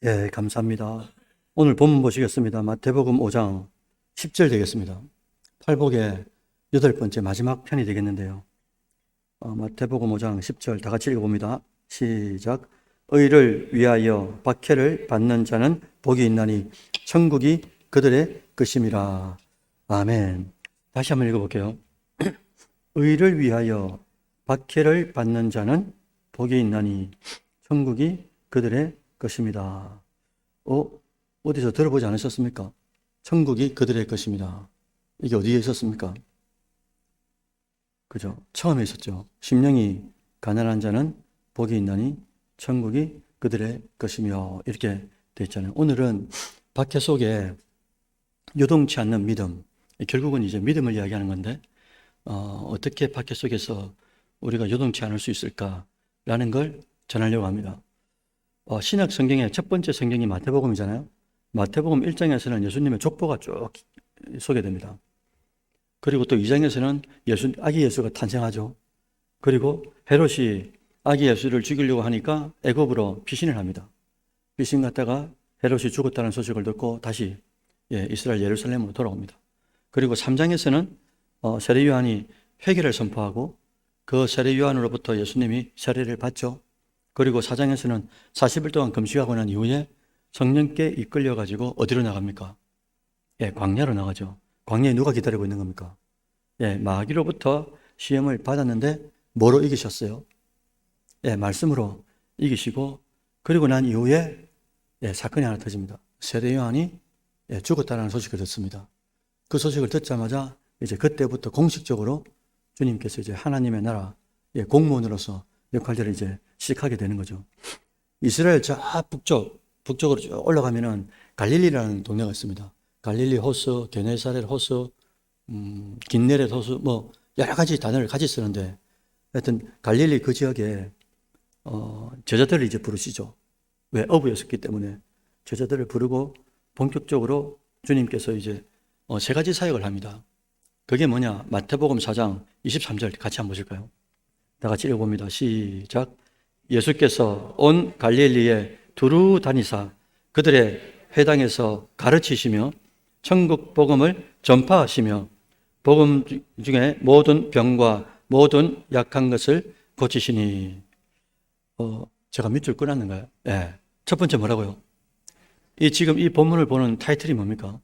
예, 감사합니다. 오늘 본문 보시겠습니다. 마태복음 5장 10절 되겠습니다. 팔복의 8번째 마지막 편이 되겠는데요. 마태복음 5장 10절 다 같이 읽어봅니다. 시작. 의를 위하여 박해를 받는 자는 복이 있나니 천국이 그들의 것임이라. 아멘. 다시 한번 읽어볼게요. 의를 위하여 박해를 받는 자는 복이 있나니 천국이 그들의 것입니다. 어디서 들어보지 않으셨습니까? 천국이 그들의 것입니다. 이게 어디에 있었습니까? 그죠? 처음에 있었죠. 심령이 가난한 자는 복이 있나니 천국이 그들의 것이며 이렇게 되어 있잖아요. 오늘은 박해 속에 요동치 않는 믿음, 결국은 이제 믿음을 이야기하는 건데 어떻게 박해 속에서 우리가 요동치 않을 수 있을까라는 걸 전하려고 합니다. 신약 성경의 첫 번째 성경이 마태복음이잖아요. 마태복음 1장에서는 예수님의 족보가 쭉 소개됩니다. 그리고 또 2장에서는 아기 예수가 탄생하죠. 그리고 헤롯이 아기 예수를 죽이려고 하니까 애굽으로 피신을 합니다. 피신 갔다가 헤롯이 죽었다는 소식을 듣고 다시 이스라엘 예루살렘으로 돌아옵니다. 그리고 3장에서는 세례 요한이 회개를 선포하고 그 세례 요한으로부터 예수님이 세례를 받죠. 그리고 4장에서는 40일 동안 금식하고 난 이후에 성령께 이끌려 가지고 어디로 나갑니까? 광야로 나가죠. 광야에 누가 기다리고 있는 겁니까? 마귀로부터 시험을 받았는데 뭐로 이기셨어요? 말씀으로 이기시고, 그리고 난 이후에 사건이 하나 터집니다. 세례 요한이 죽었다는 소식을 듣습니다. 그 소식을 듣자마자 이제 그때부터 공식적으로 주님께서 이제 하나님의 나라 공무원으로서 역할들을 이제 시작하게 되는 거죠. 이스라엘 저 북쪽으로 쭉 올라가면은 갈릴리라는 동네가 있습니다. 갈릴리 호수, 게네사렛 호수, 긴네렛 호수, 뭐 여러 가지 단어를 같이 쓰는데, 하여튼 갈릴리 그 지역에 제자들을 이제 부르시죠. 왜? 어부였었기 때문에 제자들을 부르고 본격적으로 주님께서 이제 세 가지 사역을 합니다. 그게 뭐냐? 마태복음 4장 23절 같이 한번 보실까요? 다 같이 읽어봅니다. 시작. 예수께서 온 갈릴리에 두루 다니사 그들의 회당에서 가르치시며 천국 복음을 전파하시며 복음 중에 모든 병과 모든 약한 것을 고치시니. 제가 밑줄 끊었는가요? 첫 번째 뭐라고요? 지금 이 본문을 보는 타이틀이 뭡니까?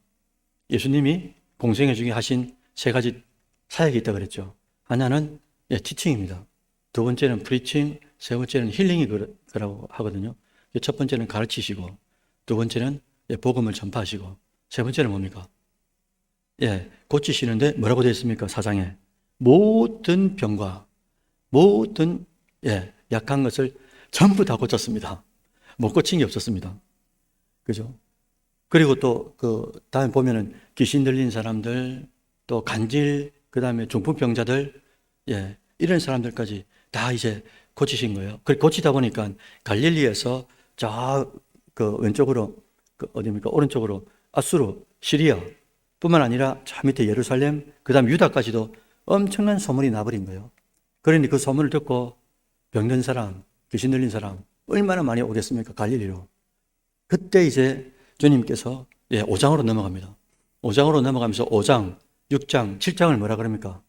예수님이 공생애 중에 하신 세 가지 사역이 있다고 그랬죠. 하나는 티칭입니다. 두 번째는 프리칭, 세 번째는 힐링이 그라고 하거든요. 첫 번째는 가르치시고, 두 번째는 복음을 전파하시고, 세 번째는 뭡니까? 고치시는데 뭐라고 되어 있습니까? 4장에 모든 병과 모든 약한 것을 전부 다 고쳤습니다. 못 고친 게 없었습니다. 그죠? 그리고 또 그 다음에 보면은 귀신 들린 사람들, 또 간질, 그 다음에 중풍병자들, 이런 사람들까지 다 이제 고치신 거예요. 고치다 보니까 갈릴리에서 그 왼쪽으로 어디입니까? 오른쪽으로 아수르, 시리아 뿐만 아니라 저 밑에 예루살렘, 그 다음 유다까지도 엄청난 소문이 나버린 거예요. 그러니 그 소문을 듣고 병든 사람, 귀신 들린 사람 얼마나 많이 오겠습니까? 갈릴리로. 그때 이제 주님께서 5장으로 넘어갑니다. 5장으로 넘어가면서 5장, 6장, 7장을 뭐라 그럽니까?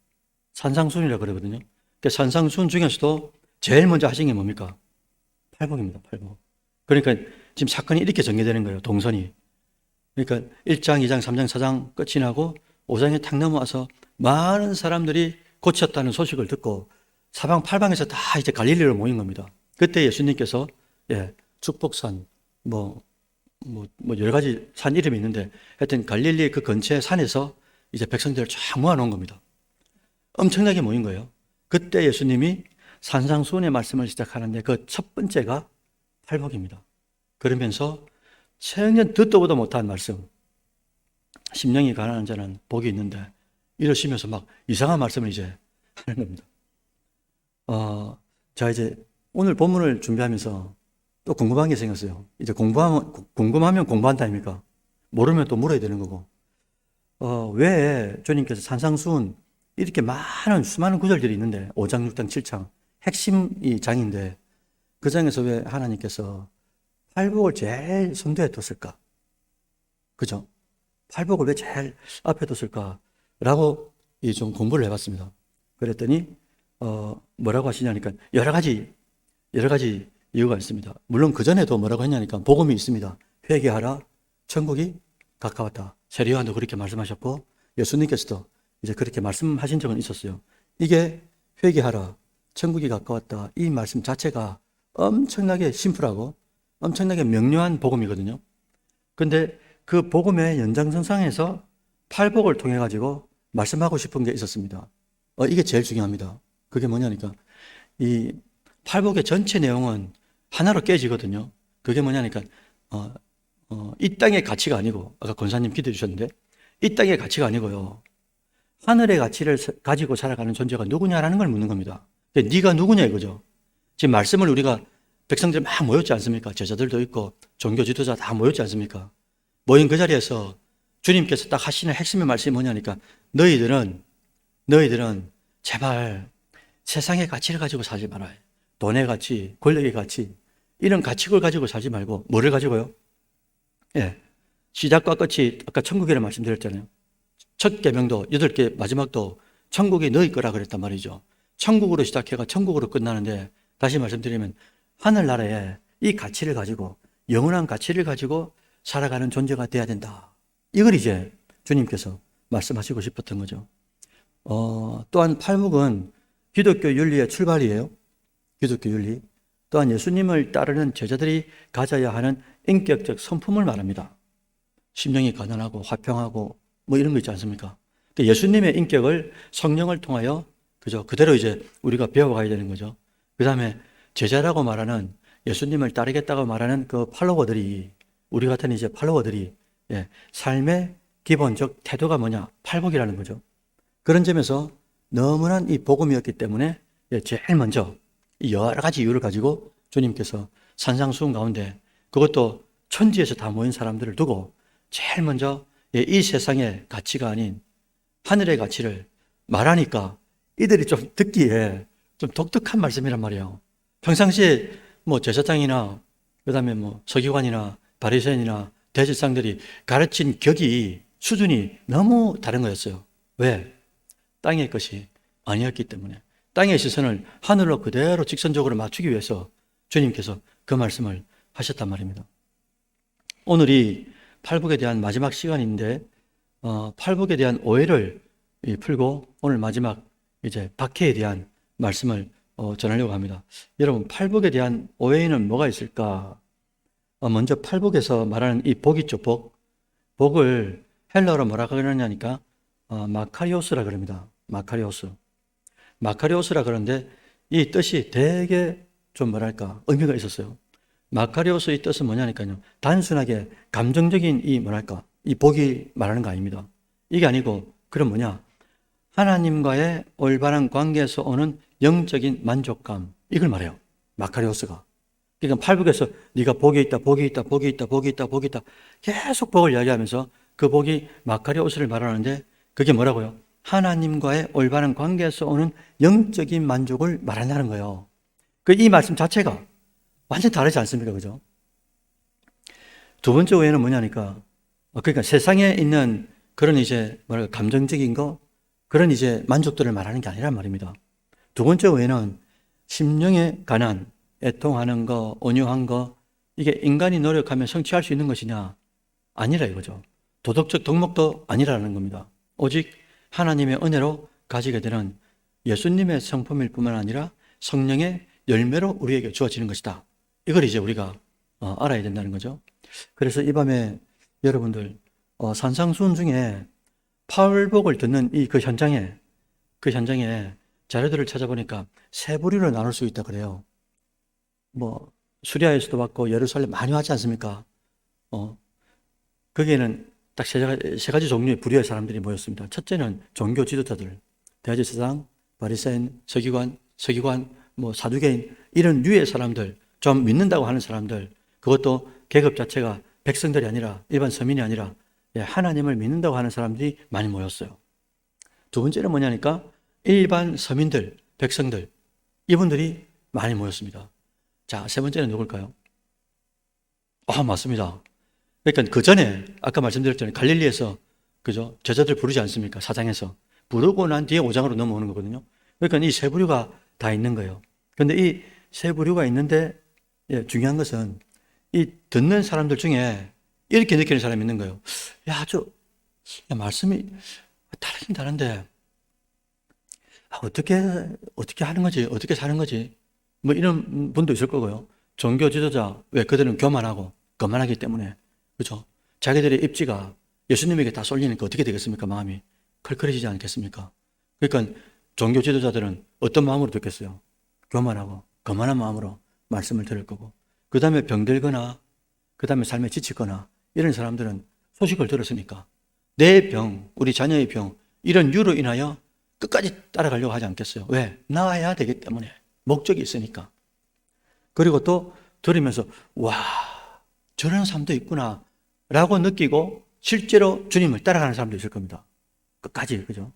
산상순이라 그러거든요. 산상순 중에서도 제일 먼저 하신 게 뭡니까? 팔복입니다. 팔복. 그러니까 지금 사건이 이렇게 전개되는 거예요. 동선이. 그러니까 1장, 2장, 3장, 4장 끝이 나고 5장에 탁 넘어와서 많은 사람들이 고쳤다는 소식을 듣고 사방팔방에서 다 이제 갈릴리로 모인 겁니다. 그때 예수님께서 축복산 뭐 여러 가지 산 이름이 있는데 하여튼 갈릴리 그 근처의 산에서 이제 백성들을 쫙 모아놓은 겁니다. 엄청나게 모인 거예요. 그때 예수님이 산상수훈의 말씀을 시작하는데 그 첫 번째가 팔복입니다. 그러면서 천년 듣도 보도 못한 말씀, 심령이 가난한 자는 복이 있는데, 이러시면서 막 이상한 말씀을 이제 하는 겁니다. 자, 이제 오늘 본문을 준비하면서 또 궁금한 게 생겼어요. 이제 궁금하면 공부한다 아닙니까? 모르면 또 물어야 되는 거고. 왜 주님께서 산상수훈 이렇게 수많은 구절들이 있는데 5장, 6장, 7장 핵심 이 장인데 그 장에서 왜 하나님께서 팔복을 제일 선두에 뒀을까? 그죠? 팔복을 왜 제일 앞에 뒀을까? 라고 좀 공부를 해봤습니다. 그랬더니, 뭐라고 하시냐니까, 여러 가지 이유가 있습니다. 물론 그전에도 뭐라고 했냐니까, 복음이 있습니다. 회개하라, 천국이 가까웠다. 세례요한도 그렇게 말씀하셨고, 예수님께서도 이제 그렇게 말씀하신 적은 있었어요. 이게 회개하라, 천국이 가까웠다. 이 말씀 자체가 엄청나게 심플하고 엄청나게 명료한 복음이거든요. 근데 그 복음의 연장선상에서 팔복을 통해 가지고 말씀하고 싶은 게 있었습니다. 이게 제일 중요합니다. 그게 뭐냐니까 이 팔복의 전체 내용은 하나로 깨지거든요. 그게 뭐냐니까 이 땅의 가치가 아니고 아까 권사님 기도해 주셨는데 이 땅의 가치가 아니고요. 하늘의 가치를 가지고 살아가는 존재가 누구냐라는 걸 묻는 겁니다. 네가 누구냐 이거죠. 지금 말씀을 우리가 백성들 막 모였지 않습니까? 제자들도 있고 종교 지도자 다 모였지 않습니까? 모인 그 자리에서 주님께서 딱 하시는 핵심의 말씀이 뭐냐니까 너희들은 제발 세상의 가치를 가지고 살지 말아요. 돈의 가치, 권력의 가치 이런 가치를 가지고 살지 말고 뭐를 가지고요? 예, 시작과 끝이 아까 천국이라 말씀드렸잖아요. 첫 계명도 8개 마지막도 천국이 너희 거라 그랬단 말이죠. 천국으로 시작해가 천국으로 끝나는데 다시 말씀드리면 하늘나라에 이 가치를 가지고 영원한 가치를 가지고 살아가는 존재가 돼야 된다. 이걸 이제 주님께서 말씀하시고 싶었던 거죠. 또한 팔복은 기독교 윤리의 출발이에요. 기독교 윤리. 또한 예수님을 따르는 제자들이 가져야 하는 인격적 성품을 말합니다. 심령이 가난하고 화평하고 뭐 이런 거 있지 않습니까? 예수님의 인격을 성령을 통하여 그대로 이제 우리가 배워가야 되는 거죠. 그 다음에 제자라고 말하는 예수님을 따르겠다고 말하는 그 팔로워들이 우리 같은 이제 팔로워들이 삶의 기본적 태도가 뭐냐? 팔복이라는 거죠. 그런 점에서 너무난 이 복음이었기 때문에 제일 먼저 이 여러 가지 이유를 가지고 주님께서 산상수훈 가운데 그것도 천지에서 다 모인 사람들을 두고 제일 먼저 이 세상의 가치가 아닌 하늘의 가치를 말하니까 이들이 좀 듣기에 좀 독특한 말씀이란 말이에요. 평상시에 뭐 제사장이나 그다음에 뭐 서기관이나 바리새인이나 대제사장들이 가르친 격이 수준이 너무 다른 거였어요. 왜? 땅의 것이 아니었기 때문에 땅의 시선을 하늘로 그대로 직선적으로 맞추기 위해서 주님께서 그 말씀을 하셨단 말입니다. 오늘이 팔복에 대한 마지막 시간인데 팔복에 대한 오해를 풀고 오늘 마지막 이제 박해에 대한 말씀을 전하려고 합니다. 여러분 팔복에 대한 오해에는 뭐가 있을까? 먼저 팔복에서 말하는 이 복이 있죠. 복을 헬라어로 뭐라고 그러냐니까 마카리오스라 그럽니다. 마카리오스라 그러는데 이 뜻이 되게 좀 뭐랄까 의미가 있었어요. 마카리오스의 뜻은 뭐냐니까요. 단순하게 감정적인 이 복이 말하는 거 아닙니다. 이게 아니고 그럼 뭐냐? 하나님과의 올바른 관계에서 오는 영적인 만족감 이걸 말해요. 마카리오스가. 그러니까 팔복에서 네가 복이 있다 계속 복을 이야기하면서 그 복이 마카리오스를 말하는데 그게 뭐라고요? 하나님과의 올바른 관계에서 오는 영적인 만족을 말한다는 거예요. 이 말씀 자체가 완전 다르지 않습니까? 그죠? 두 번째 오해는 뭐냐니까 그러니까 세상에 있는 그런 이제 감정적인 거 그런 이제 만족들을 말하는 게 아니란 말입니다. 두 번째 오해는 심령의 가난, 애통하는 거, 온유한 거 이게 인간이 노력하면 성취할 수 있는 것이냐? 아니라 이거죠. 도덕적 덕목도 아니라는 겁니다. 오직 하나님의 은혜로 가지게 되는 예수님의 성품일 뿐만 아니라 성령의 열매로 우리에게 주어지는 것이다. 이걸 이제 우리가 알아야 된다는 거죠. 그래서 이 밤에 여러분들 산상수훈 중에 팔복을 듣는 그 현장에 자료들을 찾아보니까 세 부류로 나눌 수 있다 그래요. 뭐 수리아에서도 받고 예루살렘 많이 왔지 않습니까? 거기에는 딱 세 가지 종류의 부류의 사람들이 모였습니다. 첫째는 종교 지도자들, 대제사장, 바리새인, 서기관, 뭐 사두개인 이런 류의 사람들, 좀 믿는다고 하는 사람들, 그것도 계급 자체가 백성들이 아니라 일반 서민이 아니라 하나님을 믿는다고 하는 사람들이 많이 모였어요. 두 번째는 뭐냐니까 일반 서민들, 백성들 이분들이 많이 모였습니다. 자, 세 번째는 누굴까요? 맞습니다. 그러니까 그 전에 아까 말씀드렸잖아요. 갈릴리에서 그죠? 제자들 부르지 않습니까? 사장에서 부르고 난 뒤에 5장으로 넘어오는 거거든요. 그러니까 이 세 부류가 다 있는 거예요. 그런데 이 세 부류가 있는데 중요한 것은 이 듣는 사람들 중에 이렇게 느끼는 사람이 있는 거예요. 말씀이 다르긴 다른데 어떻게 하는 거지? 어떻게 사는 거지? 뭐 이런 분도 있을 거고요. 종교 지도자, 왜 그들은 교만하고 거만하기 때문에, 그죠? 자기들의 입지가 예수님에게 다 쏠리니까 어떻게 되겠습니까? 마음이 컬컬해지지 않겠습니까? 그러니까 종교 지도자들은 어떤 마음으로 듣겠어요? 교만하고 거만한 마음으로 말씀을 들을 거고, 그 다음에 병들거나, 그 다음에 삶에 지치거나 이런 사람들은 소식을 들었으니까 내 병, 우리 자녀의 병, 이런 유로 인하여 끝까지 따라가려고 하지 않겠어요? 왜? 나아야 되기 때문에. 목적이 있으니까. 그리고 또 들으면서 와, 저런 사람도 있구나 라고 느끼고 실제로 주님을 따라가는 사람도 있을 겁니다. 끝까지, 그죠?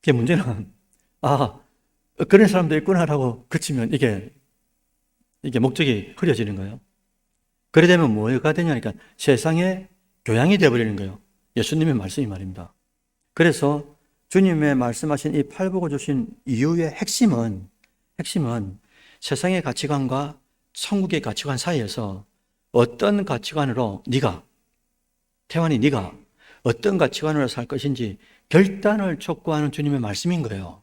이게 문제는 그런 사람도 있구나라고 그치면 이게 목적이 흐려지는 거예요. 그래 되면 뭐가 되냐니까 세상의 교양이 되어버리는 거예요. 예수님의 말씀이 말입니다. 그래서 주님의 말씀하신 이 팔복을 주신 이유의 핵심은 세상의 가치관과 천국의 가치관 사이에서 어떤 가치관으로 태환이 네가 어떤 가치관으로 살 것인지 결단을 촉구하는 주님의 말씀인 거예요.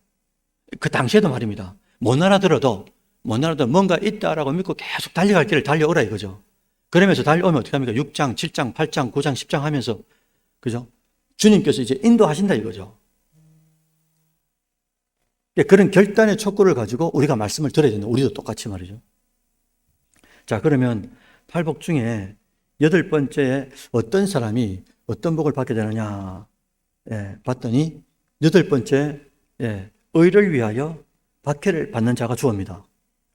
그 당시에도 말입니다. 못 알아들어도 뭔가 있다라고 믿고 계속 달려갈 길을 달려오라 이거죠. 그러면서 달려오면 어떻게 합니까? 6장, 7장, 8장, 9장, 10장 하면서, 그죠? 주님께서 이제 인도하신다 이거죠. 그런 결단의 촉구를 가지고 우리가 말씀을 들어야 된다. 우리도 똑같이 말이죠. 자, 그러면 팔복 중에 8번째에 어떤 사람이 어떤 복을 받게 되느냐 봤더니 8번째 의를 위하여 박해를 받는 자가 주어입니다.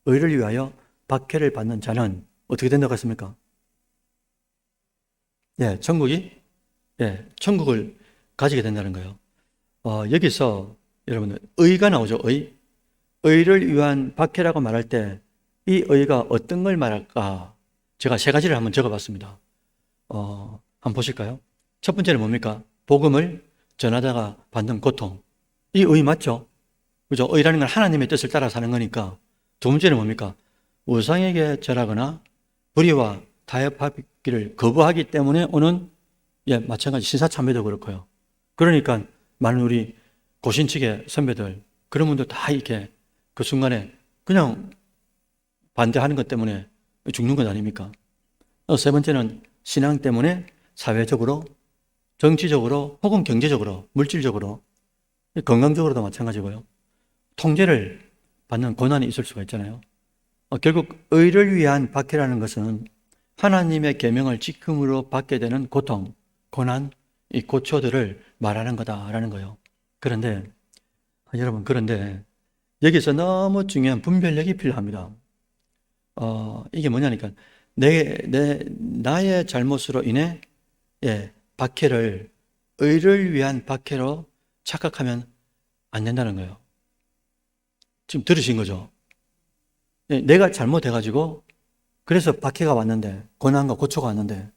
의를 위하여 박해를 받는 자는 어떻게 된다고 했습니까? 천국을 가지게 된다는 거예요. 여기서 여러분 의가 나오죠. 의를 위한 박해라고 말할 때 이 의가 어떤 걸 말할까? 제가 3가지를 한번 적어봤습니다. 한번 보실까요? 첫 번째는 뭡니까? 복음을 전하다가 받는 고통. 이 의 맞죠? 그죠? 의라는 건 하나님의 뜻을 따라 사는 거니까. 두 번째는 뭡니까? 우상에게 절하거나 불의와 타협하기를 거부하기 때문에 오는 마찬가지 신사참배도 그렇고요. 그러니까 많은 우리 고신측의 선배들 그런 분들 다 이렇게 그 순간에 그냥 반대하는 것 때문에 죽는 것 아닙니까? 세 번째는 신앙 때문에 사회적으로, 정치적으로, 혹은 경제적으로, 물질적으로, 건강적으로도 마찬가지고요. 통제를 받는 고난이 있을 수가 있잖아요. 결국 의를 위한 박해라는 것은 하나님의 계명을 지킴으로 받게 되는 고통, 고난, 이 고초들을 말하는 거다라는 거예요. 그런데 여러분, 여기서 너무 중요한 분별력이 필요합니다. 이게 뭐냐니까 나의 잘못으로 인해 박해를 의를 위한 박해로 착각하면 안 된다는 거예요. 지금 들으신 거죠? 내가 잘못해가지고 그래서 박해가 왔는데, 고난과 고초가 왔는데,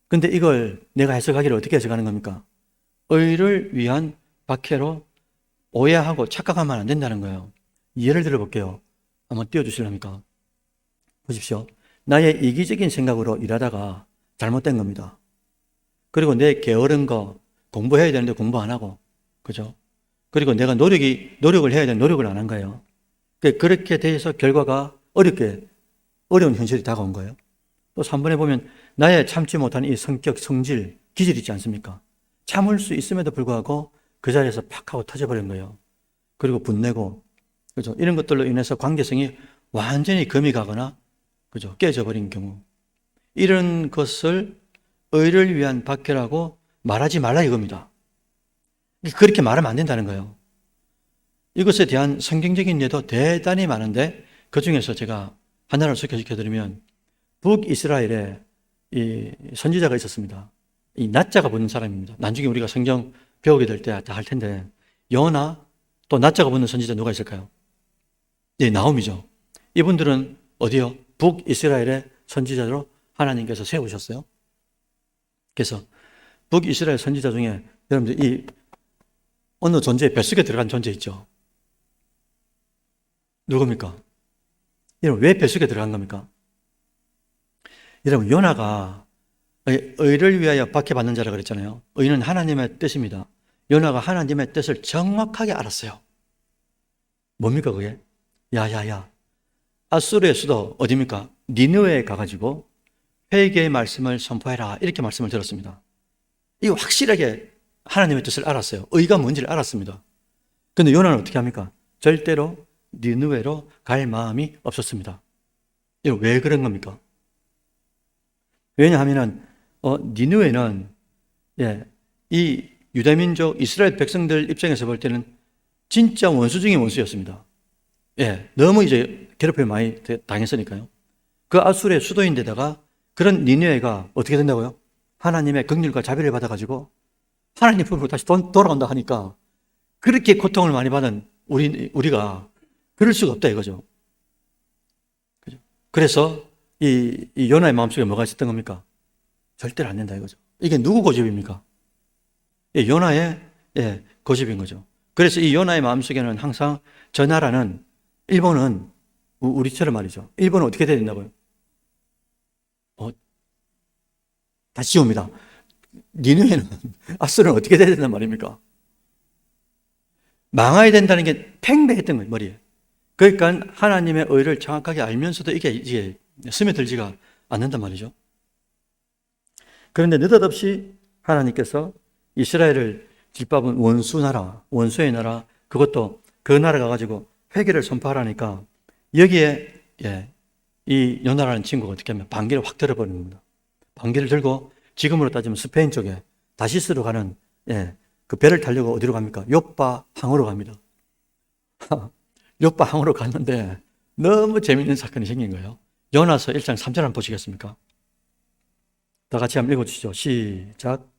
근데 이걸 내가 해석하기를 어떻게 해석하는 겁니까? 의를 위한 박해로 오해하고 착각하면 안 된다는 거예요. 예를 들어 볼게요. 한번 띄워주실랍니까? 보십시오. 나의 이기적인 생각으로 일하다가 잘못된 겁니다. 그리고 내 게으른 거 공부해야 되는데 공부 안 하고, 그죠? 그리고 내가 노력을 해야 되는데 노력을 안 한 거예요. 그렇게 돼서 결과가 어려운 현실이 다가온 거예요. 또 3번에 보면 나의 참지 못한 이 성격, 성질, 기질 있지 않습니까? 참을 수 있음에도 불구하고 그 자리에서 팍 하고 터져버린 거예요. 그리고 분내고, 그죠? 이런 것들로 인해서 관계성이 완전히 금이 가거나, 그죠? 깨져버린 경우. 이런 것을 의를 위한 박해라고 말하지 말라 이겁니다. 그렇게 말하면 안 된다는 거예요. 이것에 대한 성경적인 예도 대단히 많은데 그 중에서 제가 하나를 소개시켜드리면 북이스라엘에 이 선지자가 있었습니다. 이 나자가 붙는 사람입니다. 나중에 우리가 성경 배우게 될 때 다 할 텐데 요나 또 나자가 붙는 선지자 누가 있을까요? 나홈이죠. 이분들은 어디요? 북이스라엘의 선지자로 하나님께서 세우셨어요. 그래서 북이스라엘 선지자 중에 여러분들 이 어느 존재, 뱃속에 들어간 존재 있죠? 누굽니까? 여러분, 왜 뱃속에 들어간 겁니까? 여러분, 요나가 의를 위하여 박해받는 자라 그랬잖아요. 의는 하나님의 뜻입니다. 요나가 하나님의 뜻을 정확하게 알았어요. 뭡니까 그게? 야야야, 아수르의 수도 어디입니까? 니느웨에 가가지고 회개의 말씀을 선포해라, 이렇게 말씀을 들었습니다. 이거 확실하게 하나님의 뜻을 알았어요. 의가 뭔지를 알았습니다. 근데 요나는 어떻게 합니까? 절대로 니느웨로 갈 마음이 없었습니다. 이거 왜 그런 겁니까? 왜냐하면은 니느웨는 이 유대민족 이스라엘 백성들 입장에서 볼 때는 진짜 원수 중에 원수였습니다. 너무 이제 괴롭힘을 많이 당했으니까요. 그 아수르의 수도인데다가 그런 니느웨가 어떻게 된다고요? 하나님의 긍휼과 자비를 받아가지고 하나님 품으로 다시 돌아온다 하니까 그렇게 고통을 많이 받은 우리가 그럴 수가 없다 이거죠. 그죠? 그래서 이 요나의 마음속에 뭐가 있었던 겁니까? 절대로 안 된다 이거죠. 이게 누구 고집입니까? 요나의 고집인 거죠. 그래서 이 요나의 마음속에는 항상 저 나라는, 일본은 우리처럼 말이죠. 일본은 어떻게 돼야 된다고요? 다시 지웁니다. 니느웨는, 아수르는 어떻게 돼야 된단 말입니까? 망해야 된다는 게 팽배했던 거예요, 머리에. 그러니까 하나님의 의를 정확하게 알면서도 이게 스며들지가 않는단 말이죠. 그런데 느닷없이 하나님께서 이스라엘을 짓밟은 원수의 나라, 그것도 그 나라 가가지고 회개를 선포하라니까 여기에 이 요나라는 친구가 어떻게 하면 반기를 확 들어버리는 겁니다. 반기를 들고 지금으로 따지면 스페인 쪽에 다시스로 가는 그 배를 타려고 어디로 갑니까? 요빠 항으로 갑니다. 요빠 항으로 갔는데 너무 재밌는 사건이 생긴 거예요. 요나서 1장 3절 한번 보시겠습니까? 다 같이 한번 읽어주시죠. 시작.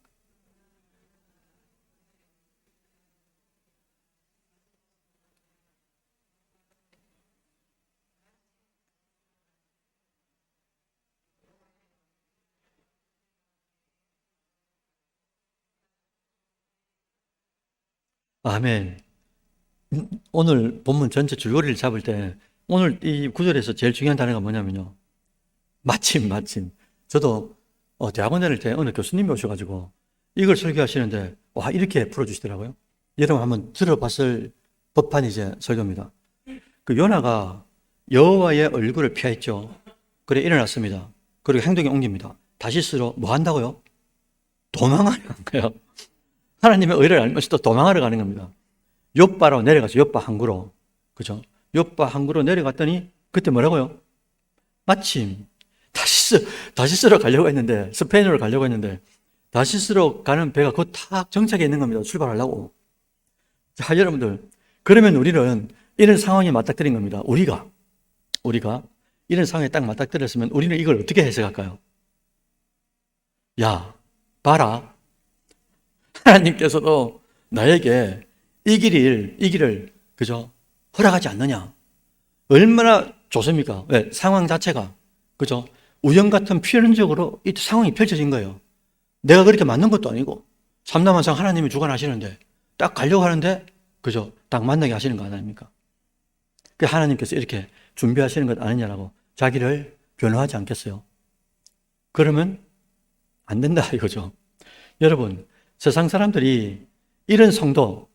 아멘. 오늘 본문 전체 줄거리를 잡을 때 오늘 이 구절에서 제일 중요한 단어가 뭐냐면요. 마침. 저도 대학원 다닐 때 어느 교수님이 오셔가지고 이걸 설교하시는데 와, 이렇게 풀어주시더라고요. 여러분 한번 들어봤을 법한 이제 설교입니다. 그 요나가 여호와의 얼굴을 피했죠. 그래 일어났습니다. 그리고 행동에 옮깁니다. 다시스로 뭐 한다고요? 도망하려 간 거예요. 하나님의 의를 알면서 또 도망하러 가는 겁니다. 욥바로 내려가서 욥바 항구로, 그죠? 욥바 항구로 내려갔더니 그때 뭐라고요? 마침 다시스로 가려고 했는데, 스페인으로 가려고 했는데 다시스로 가는 배가 곧 탁 정착해 있는 겁니다. 출발하려고. 자, 여러분들, 그러면 우리는 이런 상황에 맞닥뜨린 겁니다. 우리가 이런 상황에 딱 맞닥뜨렸으면 우리는 이걸 어떻게 해석할까요? 야, 봐라. 하나님께서도 나에게 이 길을, 그죠? 허락하지 않느냐? 얼마나 좋습니까? 왜? 상황 자체가, 그죠? 우연 같은 필연적으로 이 상황이 펼쳐진 거예요. 내가 그렇게 맞는 것도 아니고, 삼남한상 하나님이 주관하시는데, 딱 가려고 하는데, 그죠? 딱 만나게 하시는 거 아닙니까? 그 하나님께서 이렇게 준비하시는 것 아니냐라고 자기를 변호하지 않겠어요? 그러면 안 된다 이거죠. 여러분, 세상 사람들이 이런 성도,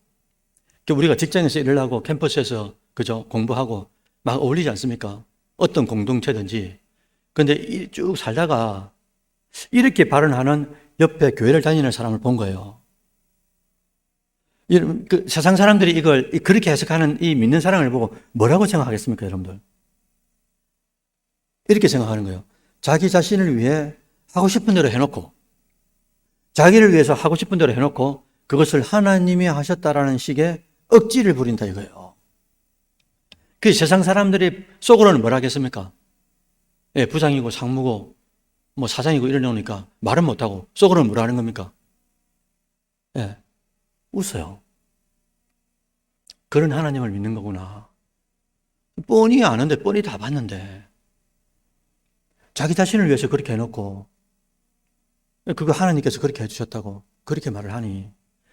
우리가 직장에서 일을 하고 캠퍼스에서 그죠 공부하고 막 어울리지 않습니까? 어떤 공동체든지. 근데 쭉 살다가 이렇게 발언하는 옆에 교회를 다니는 사람을 본 거예요. 그 세상 사람들이 이걸 그렇게 해석하는 이 믿는 사람을 보고 뭐라고 생각하겠습니까, 여러분들? 이렇게 생각하는 거예요. 자기 자신을 위해 하고 싶은 대로 해놓고, 자기를 위해서 하고 싶은 대로 해놓고 그것을 하나님이 하셨다라는 식의 억지를 부린다 이거예요. 그 세상 사람들이 속으로는 뭐라 하겠습니까? 부장이고 상무고 뭐 사장이고 이러려니까 말은 못하고 속으로는 뭐라 하는 겁니까? 웃어요. 그런 하나님을 믿는 거구나. 뻔히 아는데, 뻔히 다 봤는데, 자기 자신을 위해서 그렇게 해놓고 그거 하나님께서 그렇게 해주셨다고 그렇게 말을 하니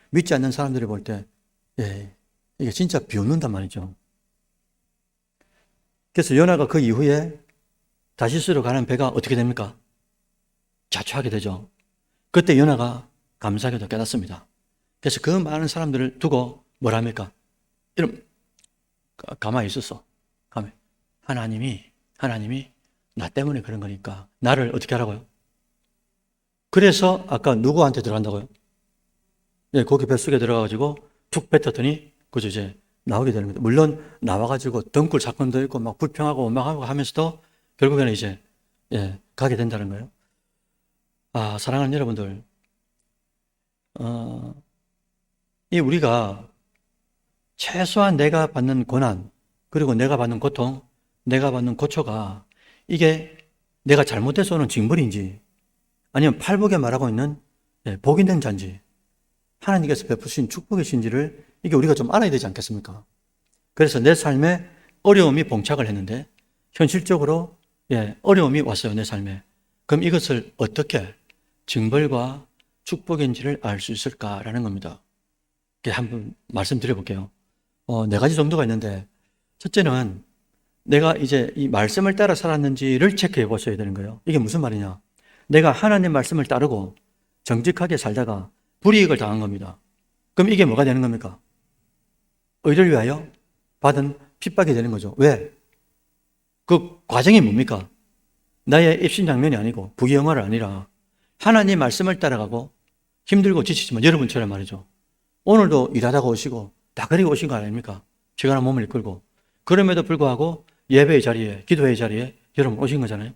믿지 않는 사람들이 볼 때 이게 진짜 비웃는단 말이죠. 그래서 요나가 그 이후에 다시스로 가는 배가 어떻게 됩니까? 자초하게 되죠. 그때 요나가 감사하게도 깨닫습니다. 그래서 그 많은 사람들을 두고 뭐라 합니까? 이런 가만히 있었어. 가만히. 하나님이 나 때문에 그런 거니까 나를 어떻게 하라고요? 그래서 아까 누구한테 들어간다고요? 거기 뱃속에 들어가가지고 툭 뱉었더니 그저 이제 나오게 되는 거죠. 물론 나와가지고 덩굴 사건도 있고 막 불평하고 원망하고 하면서도 결국에는 이제 가게 된다는 거예요. 사랑하는 여러분들, 이 우리가 최소한 내가 받는 고난 그리고 내가 받는 고통, 내가 받는 고초가 이게 내가 잘못해서 오는 징벌인지 아니면 팔복에 말하고 있는 복 있는 잔지 하나님께서 베푸신 축복이신지를 이게 우리가 좀 알아야 되지 않겠습니까? 그래서 내 삶에 어려움이 봉착을 했는데 현실적으로 어려움이 왔어요, 내 삶에. 그럼 이것을 어떻게 징벌과 축복인지를 알 수 있을까라는 겁니다. 한번 말씀드려 볼게요. 네 가지 정도가 있는데 첫째는 내가 이제 이 말씀을 따라 살았는지를 체크해 보셔야 되는 거예요. 이게 무슨 말이냐? 내가 하나님 말씀을 따르고 정직하게 살다가 불이익을 당한 겁니다. 그럼 이게 뭐가 되는 겁니까? 의를 위하여 받은 핍박이 되는 거죠. 왜? 그 과정이 뭡니까? 나의 입신양면이 아니고 부귀영화가 아니라 하나님 말씀을 따라가고 힘들고 지치지만 여러분처럼 말이죠. 오늘도 일하다가 오시고 다 그리고 오신 거 아닙니까? 피곤한 몸을 이끌고 그럼에도 불구하고 예배의 자리에 기도의 자리에 여러분 오신 거잖아요.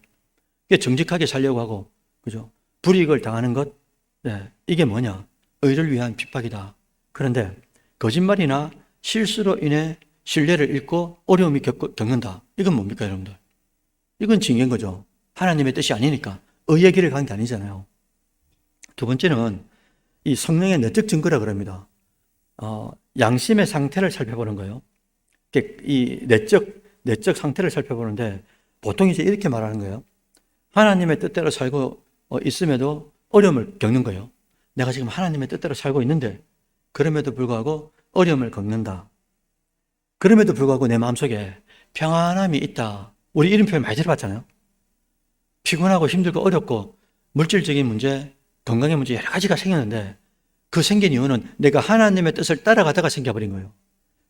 이게 정직하게 살려고 하고 그죠? 불이익을 당하는 것 이게 뭐냐? 의를 위한 핍박이다. 그런데 거짓말이나 실수로 인해 신뢰를 잃고 어려움이 겪는다. 이건 뭡니까 여러분들? 이건 징계인 거죠. 하나님의 뜻이 아니니까 의의 길을 간 게 아니잖아요. 두 번째는 이 성령의 내적 증거라 그럽니다. 양심의 상태를 살펴보는 거예요. 이 내적 상태를 살펴보는데 보통 이제 이렇게 말하는 거예요. 하나님의 뜻대로 살고 있음에도 어려움을 겪는 거예요. 내가 지금 하나님의 뜻대로 살고 있는데 그럼에도 불구하고 어려움을 겪는다. 그럼에도 불구하고 내 마음속에 평안함이 있다. 우리 이런 표현 많이 들어봤잖아요. 피곤하고 힘들고 어렵고 물질적인 문제, 건강의 문제 여러 가지가 생겼는데 그 생긴 이유는 내가 하나님의 뜻을 따라가다가 생겨버린 거예요.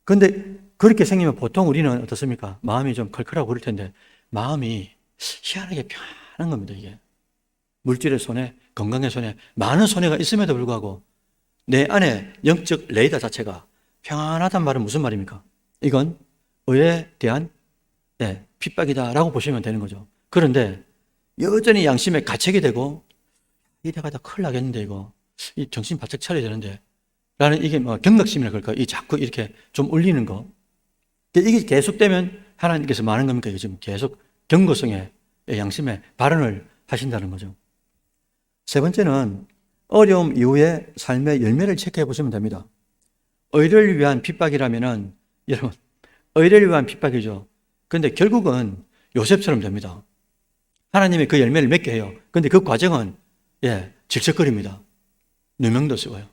그런데 그렇게 생기면 보통 우리는 어떻습니까? 마음이 좀 컬컬하고 그럴 텐데 마음이 희한하게 편한 겁니다. 이게 물질의 손해, 건강의 손해, 많은 손해가 있음에도 불구하고 내 안에 영적 레이더 자체가 평안하단 말은 무슨 말입니까? 이건 의에 대한 핍박이다라고 보시면 되는 거죠. 그런데 여전히 양심에 가책이 되고 이래가다 큰일 나겠는데 이거 이 정신 바짝 차려야 되는데 라는 이게 뭐 경각심이라 그럴까? 이 자꾸 이렇게 좀 울리는 거 이게 계속되면 하나님께서 많은 겁니까? 이게 지금 계속 경고성의 양심에 발언을 하신다는 거죠. 세 번째는 어려움 이후에 삶의 열매를 체크해 보시면 됩니다. 의를 위한 핍박이라면은 여러분 의를 위한 핍박이죠. 그런데 결국은 요셉처럼 됩니다. 하나님이 그 열매를 맺게 해요. 그런데 그 과정은 질척거립니다. 누명도 쓰고요.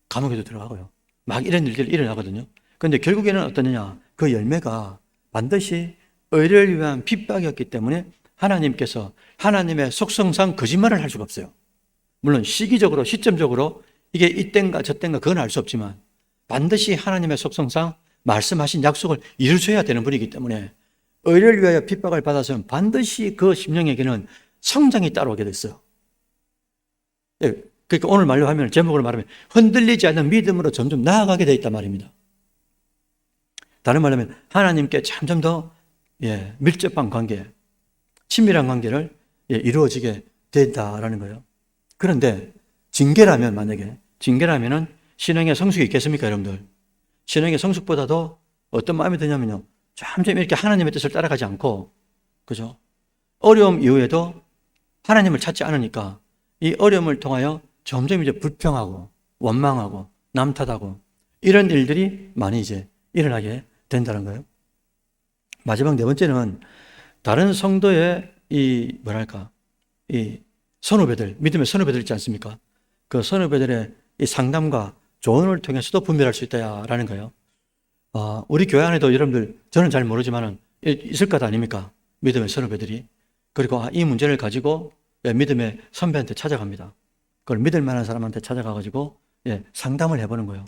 감옥에도 들어가고요. 막 이런 일들이 일어나거든요. 그런데 결국에는 어떠느냐? 그 열매가 반드시 의를 위한 핍박이었기 때문에 하나님께서 하나님의 속성상 거짓말을 할 수가 없어요. 물론 시기적으로 시점적으로 이게 이땐가 저땐가 그건 알 수 없지만 반드시 하나님의 속성상 말씀하신 약속을 이루셔야 되는 분이기 때문에 의를 위하여 핍박을 받아서는 반드시 그 심령에게는 성장이 따라오게 됐어요. 그러니까 오늘 말로 하면 제목으로 말하면 흔들리지 않는 믿음으로 점점 나아가게 돼 있단 말입니다. 다른 말로 하면 하나님께 점점 더 밀접한 관계, 친밀한 관계를 이루어지게 된다라는 거예요. 그런데 징계라면 만약에 징계라면은 신앙의 성숙이 있겠습니까, 여러분들? 신앙의 성숙보다도 어떤 마음이 드냐면요, 점점 이렇게 하나님의 뜻을 따라가지 않고, 그죠? 어려움 이후에도 하나님을 찾지 않으니까 이 어려움을 통하여 점점 이제 불평하고 원망하고 남 탓하고 이런 일들이 많이 이제 일어나게 된다는 거예요. 마지막 네 번째는 다른 성도의 이 뭐랄까 이 선후배들, 믿음의 선후배들 있지 않습니까? 그 선후배들의 이 상담과 조언을 통해서도 분별할 수 있다라는 거예요. 우리 교회 안에도 여러분들, 저는 잘 모르지만은 있을 것 아닙니까? 믿음의 선후배들이. 그리고 이 문제를 가지고 믿음의 선배한테 찾아갑니다. 그걸 믿을 만한 사람한테 찾아가가지고 상담을 해보는 거예요.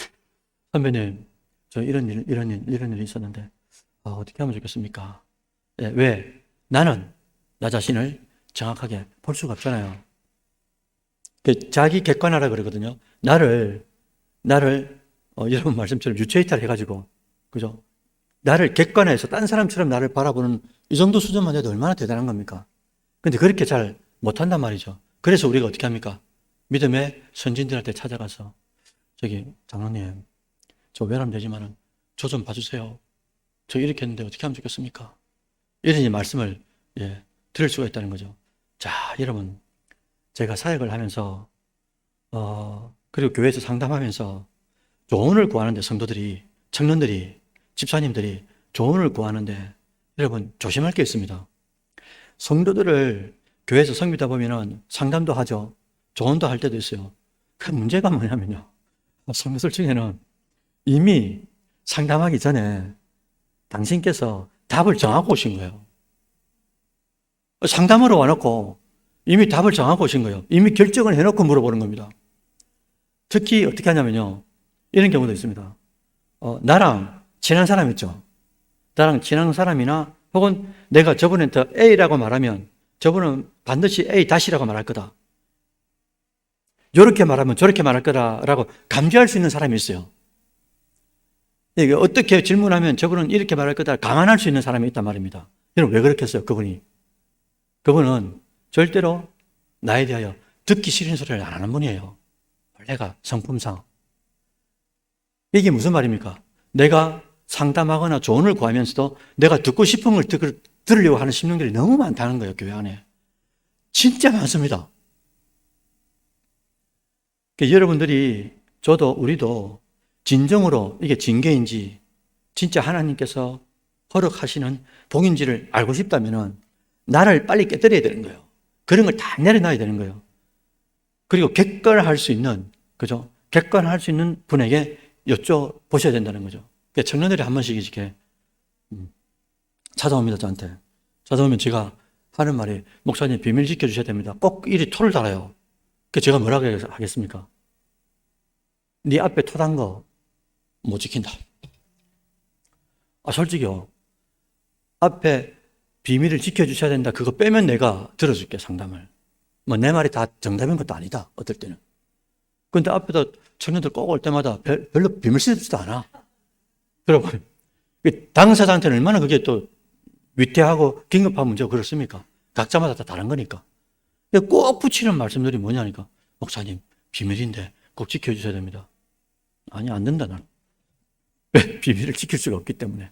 선배님, 저 이런 일이 있었는데 어떻게 하면 좋겠습니까? 왜? 나는 나 자신을 정확하게 볼 수가 없잖아요. 자기 객관화라 그러거든요. 나를 여러분 말씀처럼 유체이탈 해가지고, 그죠? 나를 객관화해서 딴 사람처럼 나를 바라보는 이 정도 수준만 해도 얼마나 대단한 겁니까? 근데 그렇게 잘 못한단 말이죠. 그래서 우리가 어떻게 합니까? 믿음의 선진들한테 찾아가서, 저기 장로님, 저 외람 되지만은 저 좀 봐주세요. 저 이렇게 했는데 어떻게 하면 좋겠습니까? 이런 말씀을 들을 수가 있다는 거죠. 자, 여러분, 제가 사역을 하면서 그리고 교회에서 상담하면서 조언을 구하는데 성도들이, 청년들이, 집사님들이 조언을 구하는데 여러분 조심할 게 있습니다. 성도들을 교회에서 섬기다 보면은 상담도 하죠. 조언도 할 때도 있어요. 그 문제가 뭐냐면요. 성도들 중에는 이미 상담하기 전에 당신께서 답을 정하고 오신 거예요. 상담하러 와놓고 이미 답을 정하고 오신 거예요. 이미 결정을 해놓고 물어보는 겁니다. 특히 어떻게 하냐면요. 이런 경우도 있습니다. 나랑 친한 사람 있죠. 나랑 친한 사람이나 혹은 내가 저분한테 A라고 말하면 저분은 반드시 A-라고 말할 거다. 이렇게 말하면 저렇게 말할 거다라고 감지할 수 있는 사람이 있어요. 이게 어떻게 질문하면 저분은 이렇게 말할 거다 감안할 수 있는 사람이 있단 말입니다. 여러분 왜 그렇겠어요? 그분은 절대로 나에 대하여 듣기 싫은 소리를 안 하는 분이에요. 원래가 성품상. 이게 무슨 말입니까? 내가 상담하거나 조언을 구하면서도 내가 듣고 싶은 걸 들으려고 하는 심령들이 너무 많다는 거예요, 교회 안에. 진짜 많습니다. 그러니까 여러분들이, 저도, 우리도 진정으로 이게 징계인지, 진짜 하나님께서 허락하시는 복인지를 알고 싶다면은 나를 빨리 깨뜨려야 되는 거예요. 그런 걸 다 내려놔야 되는 거예요. 그리고 객관할 수 있는, 그죠? 객관할 수 있는 분에게 여쭤보셔야 된다는 거죠. 그러니까 청년들이 한 번씩 이렇게 찾아옵니다, 저한테. 찾아오면 제가 하는 말이, 목사님 비밀 지켜주셔야 됩니다. 꼭 이리 토를 달아요. 그래서 제가 뭐라고 하겠습니까? 네 앞에 토 단 거 못 지킨다. 솔직히요. 앞에 비밀을 지켜주셔야 된다. 그거 빼면 내가 들어줄게, 상담을. 뭐 내 말이 다 정답인 것도 아니다, 어떨 때는. 근데 앞에다 청년들 꼭 올 때마다 별로 비밀 쓰지도 않아. 여러분, 당사자한테는 얼마나 그게 또 위태하고 긴급한 문제고 그렇습니까? 각자마다 다 다른 거니까. 꼭 붙이는 말씀들이 뭐냐니까. 목사님, 비밀인데 꼭 지켜주셔야 됩니다. 아니, 안 된다, 나는. 왜? 비밀을 지킬 수가 없기 때문에.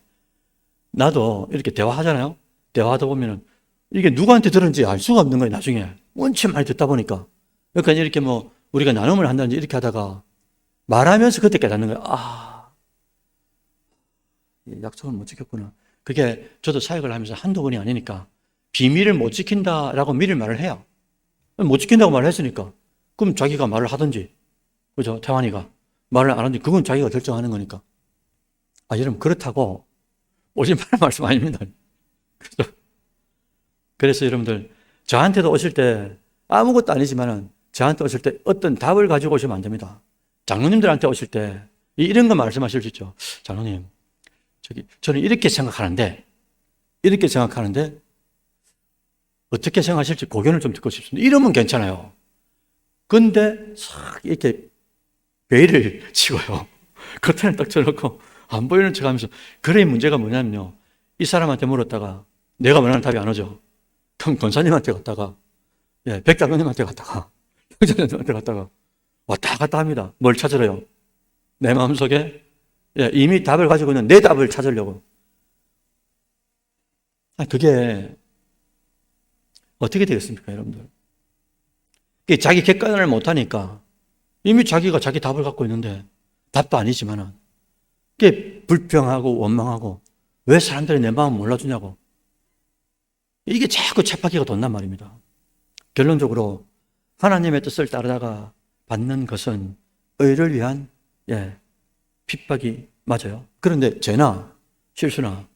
나도 이렇게 대화하잖아요? 대화하다 보면은 이게 누구한테 들었는지 알 수가 없는 거예요, 나중에. 원체 많이 듣다 보니까. 그러니까 이렇게 뭐 우리가 나눔을 한다든지 이렇게 하다가 말하면서 그때 깨닫는 거예요. 약속을 못 지켰구나. 그게 저도 사역을 하면서 한두 번이 아니니까 비밀을 못 지킨다라고 미리 말을 해요. 못 지킨다고 말을 했으니까. 그럼 자기가 말을 하든지, 그죠? 태환이가 말을 안 하든지, 그건 자기가 결정하는 거니까. 여러분, 그렇다고 오신 바른 말씀 아닙니다. 그래서 여러분들, 저한테도 오실 때 아무것도 아니지만은 저한테 오실 때 어떤 답을 가지고 오시면 안 됩니다. 장로님들한테 오실 때 이런 거 말씀하실 수 있죠. 장로님, 저는 이렇게 생각하는데 어떻게 생각하실지 고견을 좀 듣고 싶습니다. 이러면 괜찮아요. 근데 싹 이렇게 베일을 치고요. 겉에는 딱 쳐놓고 안 보이는 척 하면서, 그래, 문제가 뭐냐면요. 이 사람한테 물었다가 내가 원하는 답이 안 오죠. 그럼 권사님한테 갔다가, 백장로님한테 갔다가, 형제님한테 갔다가 왔다 갔다 합니다. 뭘 찾으러요? 내 마음속에 이미 답을 가지고 있는 내 답을 찾으려고. 그게 어떻게 되겠습니까, 여러분들? 자기 객관을 못하니까 이미 자기가 자기 답을 갖고 있는데, 답도 아니지만은 그게 불평하고 원망하고, 왜 사람들이 내 마음 몰라주냐고. 이게 자꾸 쳇바퀴가 돈단 말입니다. 결론적으로 하나님의 뜻을 따르다가 받는 것은 의를 위한 핍박이 맞아요. 그런데 죄나 실수나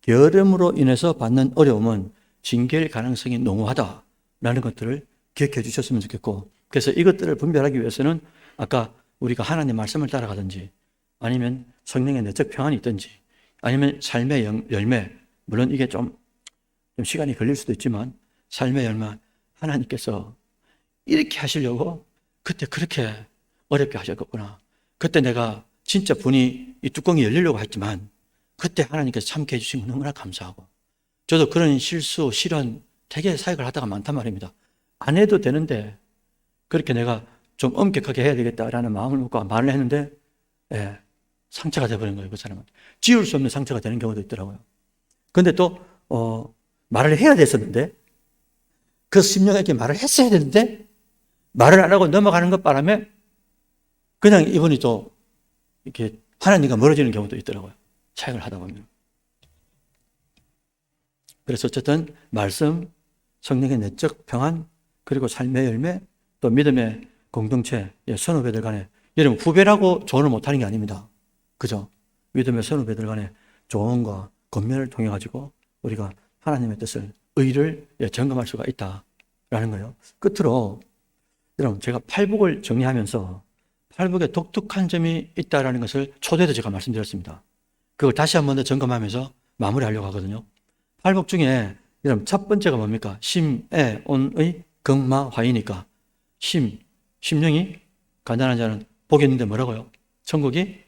게으름으로 인해서 받는 어려움은 징계일 가능성이 농후하다라는 것들을 기억해 주셨으면 좋겠고, 그래서 이것들을 분별하기 위해서는 아까 우리가 하나님 말씀을 따라가든지 아니면 성령의 내적 평안이 있든지 아니면 삶의 열매, 물론 이게 좀 시간이 걸릴 수도 있지만 삶의 열매, 하나님께서 이렇게 하시려고 그때 그렇게 어렵게 하셨겠구나. 그때 내가 진짜 분이 이 뚜껑이 열리려고 했지만 그때 하나님께서 참게 해주신 거 너무나 감사하고, 저도 그런 실수, 실언 되게 사역을 하다가 많단 말입니다. 안 해도 되는데 그렇게 내가 좀 엄격하게 해야 되겠다라는 마음을 먹고 말을 했는데 상처가 돼버린 거예요. 그 사람은 지울 수 없는 상처가 되는 경우도 있더라고요. 근데 또 말을 해야 됐었는데 그 심령에게 말을 했어야 되는데 말을 안 하고 넘어가는 것 바람에 그냥 이분이 또 이렇게 하나님과 멀어지는 경우도 있더라고요. 사역을 하다 보면. 그래서 어쨌든 말씀, 성령의 내적 평안, 그리고 삶의 열매, 또 믿음의 공동체, 선후배들 간에, 여러분 후배라고 조언을 못하는 게 아닙니다. 그죠? 믿음의 선후배들 간에 조언과 권면을 통해 가지고 우리가 하나님의 뜻을, 의를 점검할 수가 있다라는 거예요. 끝으로 여러분, 제가 팔복을 정리하면서 팔복에 독특한 점이 있다라는 것을 초대도 제가 말씀드렸습니다. 그걸 다시 한 번 더 점검하면서 마무리하려고 하거든요. 팔복 중에 여러분 첫 번째가 뭡니까? 심에 온의 극마화이니까 심령이 가난한 자는 복이 있는데 뭐라고요? 천국이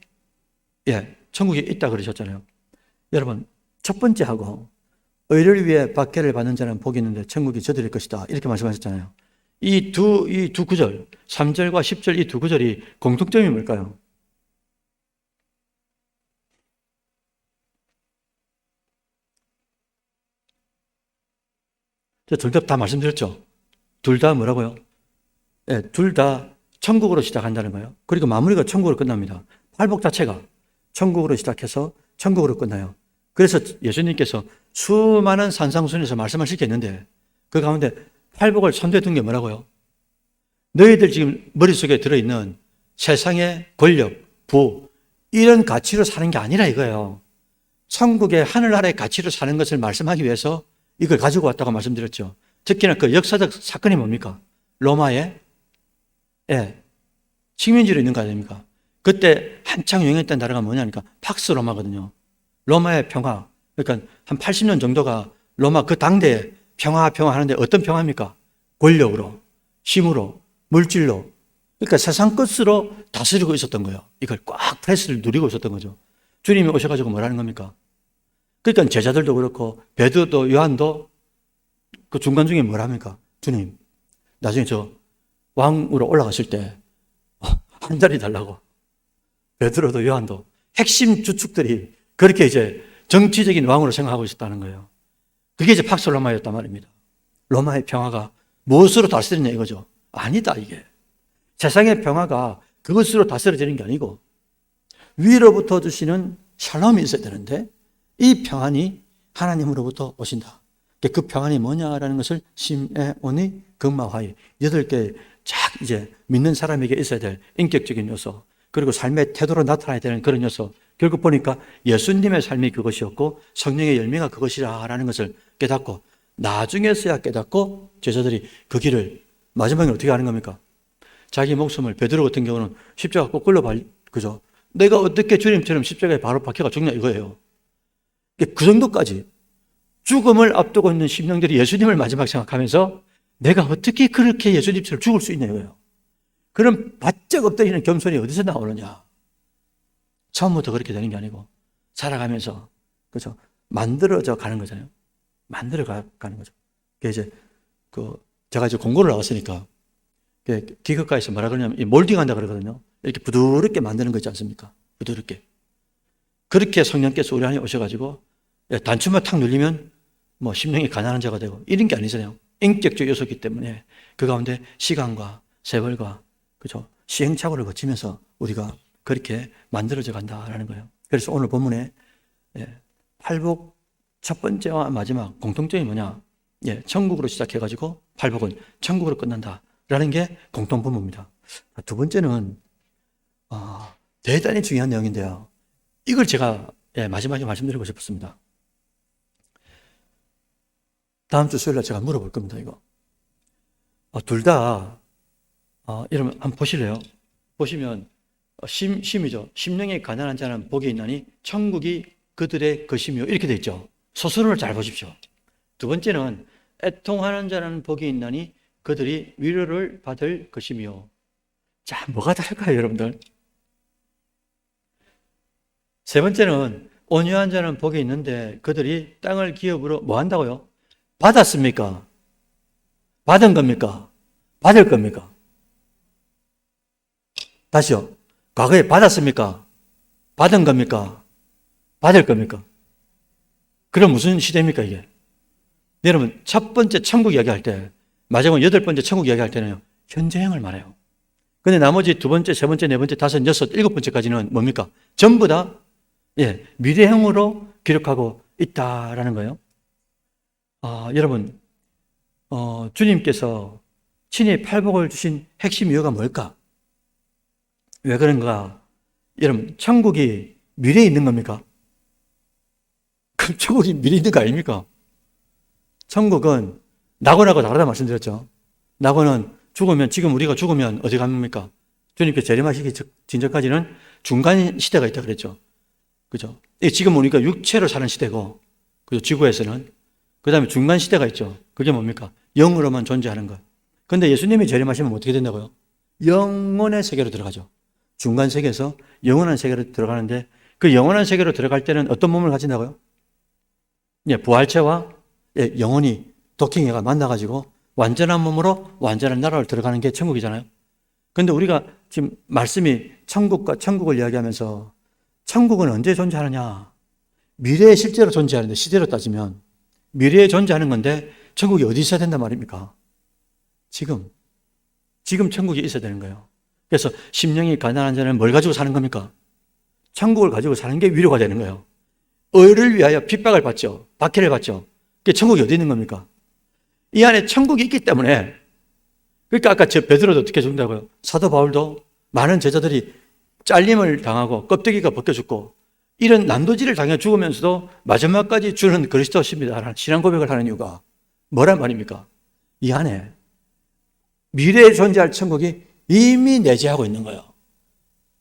있다 그러셨잖아요. 여러분 첫 번째하고 의를 위해 박해를 받는 자는 복이 있는데 천국이 저들일 것이다 이렇게 말씀하셨잖아요. 이 두 구절, 3절과 10절 이 두 구절이 공통점이 뭘까요? 저 둘 다 말씀드렸죠? 둘 다 뭐라고요? 둘 다 천국으로 시작한다는 거예요. 그리고 마무리가 천국으로 끝납니다. 팔복 자체가 천국으로 시작해서 천국으로 끝나요. 그래서 예수님께서 수많은 산상순에서 말씀하실 게 있는데 그 가운데 팔복을 선두에 둔 게 뭐라고요? 너희들 지금 머릿속에 들어있는 세상의 권력, 부 이런 가치로 사는 게 아니라 이거예요. 천국의 하늘나라의 가치로 사는 것을 말씀하기 위해서 이걸 가지고 왔다고 말씀드렸죠. 특히나 그 역사적 사건이 뭡니까? 로마의 식민지로 있는 거 아닙니까? 그때 한창 유행했던 나라가 뭐냐니까 팍스 로마거든요. 로마의 평화, 그러니까 한 80년 정도가 로마 그 당대에 평화 하는데 어떤 평화입니까? 권력으로, 힘으로, 물질로, 그러니까 세상 끝으로 다스리고 있었던 거예요. 이걸 꽉 프레스를 누리고 있었던 거죠. 주님이 오셔가지고 뭐라는 겁니까? 그러니까 제자들도 그렇고 베드로도 요한도 그 중간 중에 뭐랍니까? 주님, 나중에 저 왕으로 올라가실 때 한 자리 달라고. 베드로도 요한도 핵심 주축들이 그렇게 이제 정치적인 왕으로 생각하고 있었다는 거예요. 그게 이제 팍스 로마였단 말입니다. 로마의 평화가 무엇으로 다스리냐 이거죠. 아니다 이게. 세상의 평화가 그것으로 다스려지는 게 아니고 위로부터 주시는 샬롬이 있어야 되는데 이 평안이 하나님으로부터 오신다. 그 평안이 뭐냐라는 것을 심에 오니 극마화이 8개 쫙 이제 믿는 사람에게 있어야 될 인격적인 요소, 그리고 삶의 태도로 나타나야 되는 그런 요소, 결국 보니까 예수님의 삶이 그것이었고 성령의 열매가 그것이라는 것을 깨닫고 나중에서야 깨닫고 제자들이 그 길을 마지막에 어떻게 하는 겁니까? 자기 목숨을, 베드로 같은 경우는 십자가 꼭 그죠? 내가 어떻게 주님처럼 십자가에 바로 박혀가 죽냐 이거예요. 그 정도까지 죽음을 앞두고 있는 심령들이 예수님을 마지막 생각하면서 내가 어떻게 그렇게 예수님처럼 죽을 수 있냐 이거예요. 그럼 바짝 엎드리는 겸손이 어디서 나오느냐? 처음부터 그렇게 되는 게 아니고 살아가면서 그죠? 만들어져 가는 거잖아요. 만들어 가는 거죠. 이제 제가 이제 공고를 나왔으니까 기계과에서 뭐라 그러냐면 이 몰딩한다 그러거든요. 이렇게 부드럽게 만드는 거 있지 않습니까? 부드럽게. 그렇게 성령께서 우리 안에 오셔가지고 단추만 탁 눌리면 뭐 심령이 가난한 자가 되고 이런 게 아니잖아요. 인격적 요소이기 때문에 그 가운데 시간과 세월과 그죠? 시행착오를 거치면서 우리가 그렇게 만들어져 간다라는 거예요. 그래서 오늘 본문에 팔복 첫 번째와 마지막 공통점이 뭐냐? 천국으로 시작해가지고 팔복은 천국으로 끝난다라는 게 공통분모입니다. 두 번째는 대단히 중요한 내용인데요. 이걸 제가 마지막에 말씀드리고 싶었습니다. 다음 주 수요일날 제가 물어볼 겁니다. 이거 둘 다 여러분 한번 보실래요? 보시면 심이죠. 심령이 가난한 자는 복이 있나니 천국이 그들의 것이며 이렇게 돼 있죠. 서술을 잘 보십시오. 두 번째는 애통하는 자는 복이 있나니 그들이 위로를 받을 것이며. 자, 뭐가 다를까요, 여러분들? 세 번째는 온유한 자는 복이 있는데 그들이 땅을 기업으로 뭐 한다고요? 받았습니까? 받은 겁니까? 받을 겁니까? 다시요. 과거에 받았습니까? 받은 겁니까? 받을 겁니까? 그럼 무슨 시대입니까, 이게? 여러분, 첫 번째 천국 이야기할 때, 마지막 8번째 천국 이야기할 때는요, 현재형을 말해요. 근데 나머지 두 번째, 세 번째, 네 번째, 다섯, 여섯, 일곱 번째까지는 뭡니까? 전부 다, 미래형으로 기록하고 있다라는 거예요. 여러분, 주님께서 친히 팔복을 주신 핵심 이유가 뭘까? 왜 그런가? 여러분, 천국이 미래에 있는 겁니까? 그럼 천국이 미래에 있는 거 아닙니까? 천국은 낙원하고 다르다 말씀드렸죠. 낙원은 죽으면, 지금 우리가 죽으면 어디 갑니까? 주님께서 재림하시기 직전까지는 중간 시대가 있다 그랬죠. 그죠? 지금 우리가 육체로 사는 시대고, 그죠? 지구에서는. 그 다음에 중간 시대가 있죠. 그게 뭡니까? 영으로만 존재하는 것. 근데 예수님이 재림하시면 어떻게 된다고요? 영혼의 세계로 들어가죠. 중간 세계에서 영원한 세계로 들어가는데 그 영원한 세계로 들어갈 때는 어떤 몸을 가진다고요? 부활체와 영혼이 도킹해가 만나가지고 완전한 몸으로 완전한 나라로 들어가는 게 천국이잖아요. 근데 우리가 지금 말씀이 천국과 천국을 이야기하면서 천국은 언제 존재하느냐? 미래에 실제로 존재하는데 시대로 따지면 미래에 존재하는 건데 천국이 어디 있어야 된단 말입니까? 지금 천국이 있어야 되는 거예요. 그래서 심령이 가난한 자는 뭘 가지고 사는 겁니까? 천국을 가지고 사는 게 위로가 되는 거예요. 의를 위하여 핍박을 받죠. 박해를 받죠. 그게 천국이 어디 있는 겁니까? 이 안에 천국이 있기 때문에. 그러니까 아까 저 베드로도 어떻게 죽는다고요? 사도 바울도 많은 제자들이 잘림을 당하고 껍데기가 벗겨 죽고 이런 난도질을 당해 죽으면서도 마지막까지 주는 그리스도십니다. 신앙 고백을 하는 이유가 뭐란 말입니까? 이 안에 미래에 존재할 천국이 이미 내재하고 있는 거예요.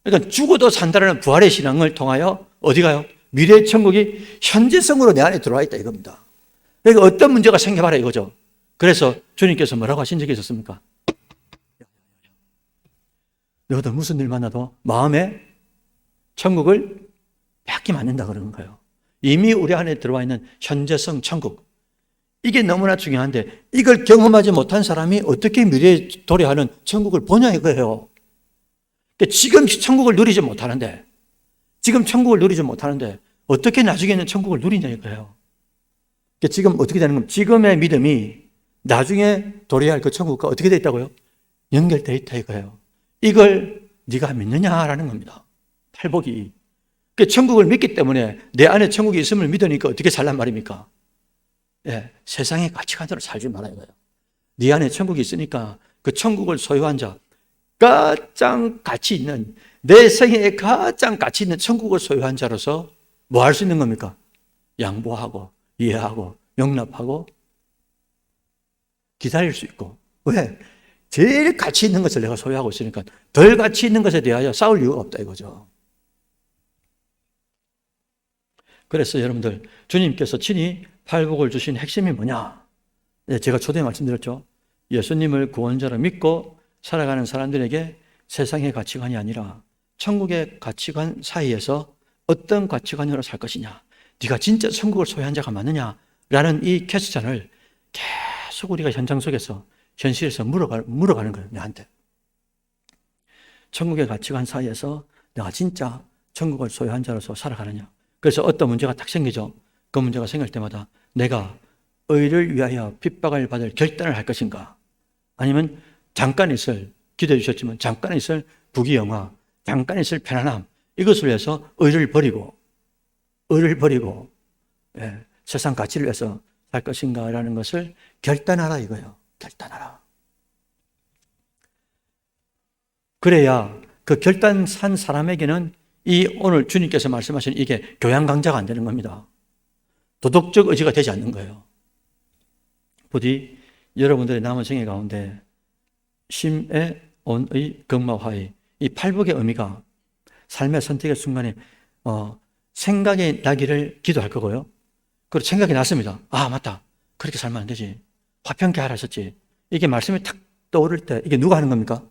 그러니까 죽어도 산다라는 부활의 신앙을 통하여 어디 가요? 미래의 천국이 현재성으로 내 안에 들어와 있다 이겁니다. 그러니까 어떤 문제가 생겨봐라 이거죠. 그래서 주님께서 뭐라고 하신 적이 있었습니까? 너희들 무슨 일 만나도 마음에 천국을 뺏기면 안 된다 그러는 거예요. 이미 우리 안에 들어와 있는 현재성 천국. 이게 너무나 중요한데 이걸 경험하지 못한 사람이 어떻게 미래에 도래하는 천국을 보냐 이거예요. 그러니까 지금 천국을 누리지 못하는데 어떻게 나중에는 천국을 누리냐 이거예요. 그러니까 지금 어떻게 되는 겁니까? 지금의 믿음이 나중에 도래할 그 천국과 어떻게 돼 있다고요? 연결돼 있다 이거예요. 이걸 네가 믿느냐라는 겁니다. 팔복이. 그 천국을 믿기 때문에 내 안에 천국이 있음을 믿으니까 어떻게 살란 말입니까? 세상의 가치관대로 살지 말아야 해요. 네 안에 천국이 있으니까 그 천국을 소유한 자, 가장 가치 있는 내 생애에 가장 가치 있는 천국을 소유한 자로서 뭐 할 수 있는 겁니까? 양보하고 이해하고 용납하고 기다릴 수 있고. 왜? 제일 가치 있는 것을 내가 소유하고 있으니까 덜 가치 있는 것에 대하여 싸울 이유가 없다 이거죠. 그래서 여러분들 주님께서 친히 팔복을 주신 핵심이 뭐냐? 제가 초대에 말씀드렸죠. 예수님을 구원자로 믿고 살아가는 사람들에게 세상의 가치관이 아니라 천국의 가치관 사이에서 어떤 가치관으로 살 것이냐, 네가 진짜 천국을 소유한 자가 맞느냐라는 이 퀘스천을 계속 우리가 현장 속에서 현실에서 물어가는 거예요. 내한테. 천국의 가치관 사이에서 내가 진짜 천국을 소유한 자로서 살아가느냐. 그래서 어떤 문제가 딱 생기죠. 그 문제가 생길 때마다 내가 의를 위하여 핍박을 받을 결단을 할 것인가, 아니면 잠깐 있을, 기도해 주셨지만 잠깐 있을 부귀영화, 잠깐 있을 편안함, 이것을 위해서 의를 버리고 세상 가치를 위해서 할 것인가라는 것을 결단하라 이거예요. 결단하라. 그래야 그 결단한 사람에게는 이 오늘 주님께서 말씀하신 이게 교양 강자가 안 되는 겁니다. 도덕적 의지가 되지 않는 거예요. 부디 여러분들의 남은 생애 가운데 심의 온의 극마화의 이 팔복의 의미가 삶의 선택의 순간에 생각이 나기를 기도할 거고요. 그리고 생각이 났습니다. 아 맞다. 그렇게 살면 안 되지. 화평케 하라 하셨지. 이게 말씀이 탁 떠오를 때 이게 누가 하는 겁니까?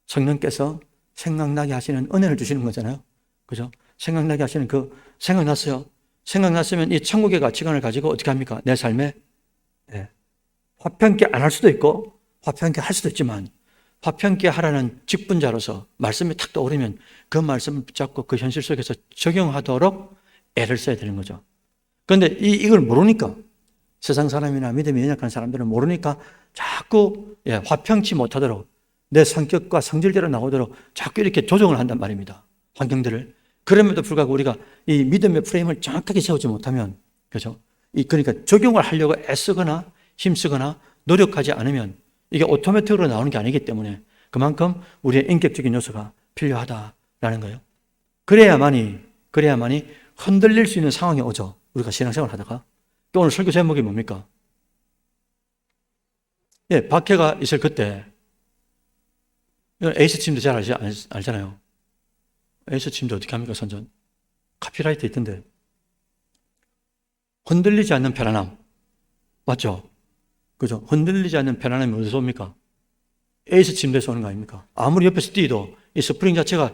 성령께서 생각나게 하시는 은혜를 주시는 거잖아요. 그죠? 생각나게 하시는 생각났어요. 생각났으면 이 천국의 가치관을 가지고 어떻게 합니까? 내 삶에 화평케 안 할 수도 있고 화평케 할 수도 있지만 화평케 하라는 직분자로서 말씀이 탁 떠오르면 그 말씀을 붙잡고 그 현실 속에서 적용하도록 애를 써야 되는 거죠. 그런데 이걸 모르니까 세상 사람이나 믿음이 연약한 사람들은 모르니까 자꾸 화평치 못하도록 내 성격과 성질대로 나오도록 자꾸 이렇게 조정을 한단 말입니다. 환경들을. 그럼에도 불구하고 우리가 이 믿음의 프레임을 정확하게 세우지 못하면, 그죠? 그러니까 적용을 하려고 애쓰거나 힘쓰거나 노력하지 않으면 이게 오토매틱으로 나오는 게 아니기 때문에 그만큼 우리의 인격적인 요소가 필요하다라는 거예요. 그래야만이 흔들릴 수 있는 상황이 오죠. 우리가 신앙생활 하다가. 또 오늘 설교 제목이 뭡니까? 박해가 있을 그때, 에이스 침도 잘 알잖아요. 에이스 침도 어떻게 합니까, 선전? 카피라이트 있던데. 흔들리지 않는 편안함. 맞죠? 그죠? 흔들리지 않는 편안함이 어디서 옵니까? 에이스 침대에서 오는 거 아닙니까? 아무리 옆에서 뛰어도 이 스프링 자체가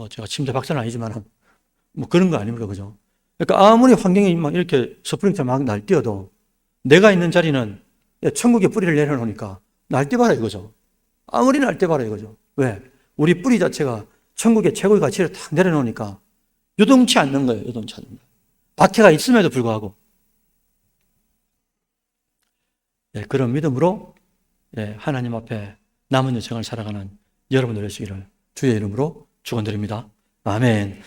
제가 침대 박사는 아니지만 그런 거 아닙니까? 그죠? 그러니까 아무리 환경이 막 이렇게 스프링처럼 막 날뛰어도 내가 있는 자리는 천국의 뿌리를 내려놓으니까 날뛰어봐라 이거죠. 아무리 날뛰어봐라 이거죠. 왜? 우리 뿌리 자체가 천국의 최고의 가치를 탁 내려놓으니까 요동치 않는 거예요. 요동치 않는 거예요. 박해가 있음에도 불구하고. 그런 믿음으로 하나님 앞에 남은 여정을 살아가는 여러분들 되시기를 주의 이름으로 축원드립니다. 아멘.